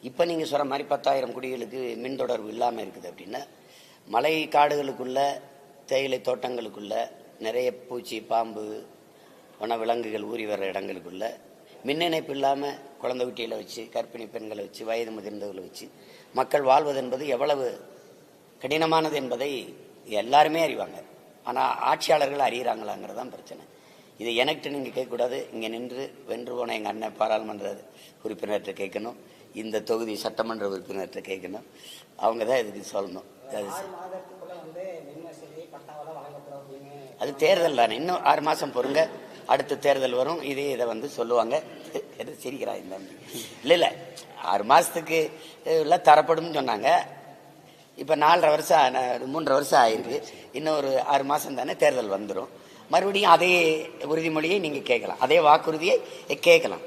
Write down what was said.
இப்போ நீங்கள் சொல்கிற மாதிரி 10,000 குடிகளுக்கு மின் தொடர்பு இல்லாமல் இருக்குது அப்படின்னா, மலை காடுகளுக்குள்ள தேயிலை தோட்டங்களுக்குள்ள நிறைய பூச்சி பாம்பு வன விலங்குகள் ஊறி வர்ற இடங்களுக்குள்ள மின் இணைப்பு இல்லாமல் குழந்தை குட்டிகளை வச்சு, கர்ப்பிணி பெண்களை வச்சு, வயது முதிர்ந்தவர்களை வச்சு மக்கள் வாழ்வது என்பது எவ்வளவு கடினமானது என்பதை எல்லாருமே அறிவாங்க. ஆனால் ஆட்சியாளர்கள் அறிகிறாங்களாங்கிறது தான் பிரச்சனை. இது எனக்கு நீங்கள் கேட்கக்கூடாது. இங்கே நின்று வென்று போன எங்கள் அண்ணன் பாராளுமன்ற உறுப்பினர்கிட்ட கேட்கணும், இந்த தொகுதி சட்டமன்ற உறுப்பினர்கிட்ட கேட்கணும். அவங்க தான் இதுக்கு சொல்லணும். அது தேர்தல் தானே, இன்னும் 6 மாதம் பொறுங்க, அடுத்த தேர்தல் வரும், இதை சொல்லுவாங்க. எது சிரிக்கிறாய் தம்பி? இல்லை 6 மாதத்துக்கு எல்லாம் தரப்படும் சொன்னாங்க. இப்போ 4.5 வருஷம் 3.5 வருஷம் ஆயிருக்கு. இன்னும் ஒரு 6 மாதம் தானே தேர்தல் வந்துடும். மறுபடியும் அதே உறுதிமொழியை நீங்கள் கேட்கலாம், அதே வாக்குறுதியை கேட்கலாம்.